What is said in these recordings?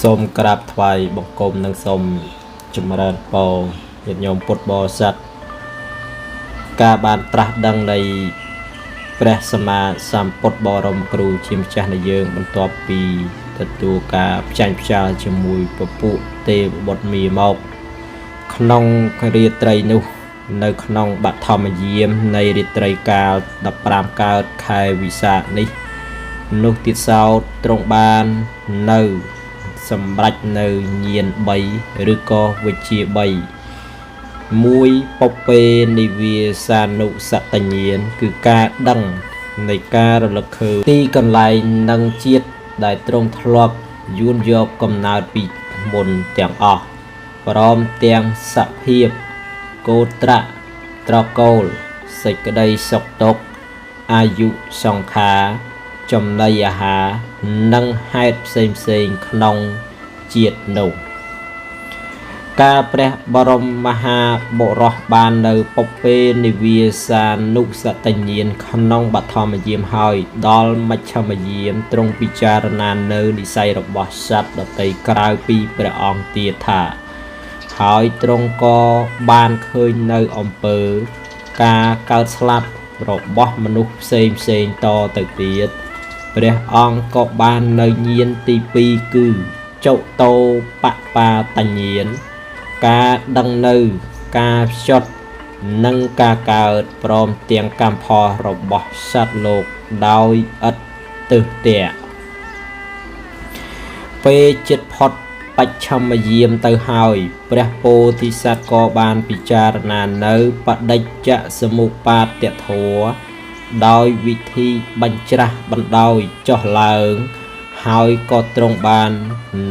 សូមក្រាបថ្វាយបង្គំនិងសូមចម្រើនពរញាតិញោមពុទ្ធបរិស័ទការបានត្រាស់ដឹងនៃព្រះសម្មាសម្ពុទ្ធបរមគ្រូជាម្ចាស់នៃយើងបន្ទាប់ពីទទួលការផ្ចាញ់ផ្ចាលជាមួយពពួកទេវបុត្រមីមកក្នុងរាត្រីនោះនៅក្នុងបឋមយាមនៃរាត្រីកាល15កើតខែវិសាខនេះនោះទៀតសោតទ្រង់បាននៅសម្រេចនៅញាណ3ឬក៏វិជ្ជា3មួយពពេនិវាសានុសតញ្ញាណគឺការដឹងនៃការរលឹកឃើញទីកន្លែងនឹងជាតិដែលទ្រង់ធ្លាប់យួនយកកំណើតពីមុនទាំងអស់ព្រមទាំងសភាពកោត្រៈត្រកូលសេចក្តីសុខទុក្ខអាយុសង្ខារចំណីអាហារនិងហេតុផ្សេងៗក្នុងជាតិនោះការព្រះបរមមហាបុរសបាននៅពពេនិវាសានុសតញ្ញាណក្នុងបឋមយាមហើយដល់មជ្ឈមយាមទ្រង់ពិចារណានៅនិស័យរបស់សត្វដតីក្រៅពីព្រះអង្គទៀតថាហើយទ្រង់ក៏បានឃើញនៅអំពើការកើតស្លាប់របស់មនុស្សផ្សេងតទៅទៀតព្រះអង្គក៏បាននៅញាណទី2គឺចុតោបបាតញ្ញាណការដឹងនៅការផ្ចត់និងការកើតព្រមទាំងកម្មផលរបស់សត្វលោកដោយឥតទើសទាក់ពេលចិត្តផុតបច្ឆមយាមទៅហើយព្រះពោធិសត្វក៏បានពិចារណានៅបដិច្ចសមុបាទធម៌ដោយវិធីបញ្ច្រាស់បណ្ដោយចុះឡើងហើយក៏ទ្រង់បាន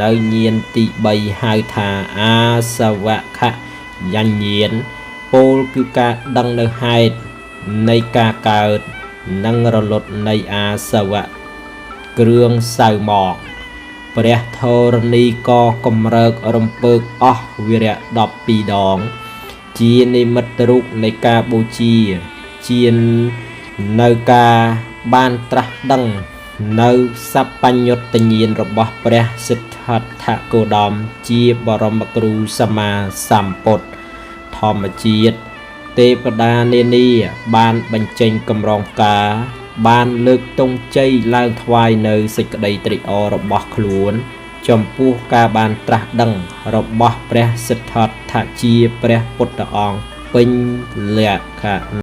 នៅញាណទី3ហៅថាអាសវខយញ្ញាណពោលគឺការដឹងនៅហេតុនៃការកើតនិងរលត់នៃអាសវៈគ្រឿងសៅមកព្រះធរណីក៏កំរើករំពើកអស់វិរៈ12ដងជានិមិត្តរូបនៃការបូជាជានៅការបានត្រាស់ដឹងនៅសបញ្ញត្តញ្ញាណរបស់ព្រះសិទ្ធត្ថគោតមជាបរមគ្រូសម្មាសម្ពុទ្ធធម្មជាតិទេវតានានាបានបញ្ចេញកម្រងផ្កាបានលើកទង់ជ័យឡើងថ្វាយនៅសេចក្តីត្រេកអររបស់ខ្លួនចំពោះការបានត្រាស់ដឹងរបស់ព្រះសិទ្ធត្ថជាព្រះពុទ្ធអង្គពេញលក្ខណៈ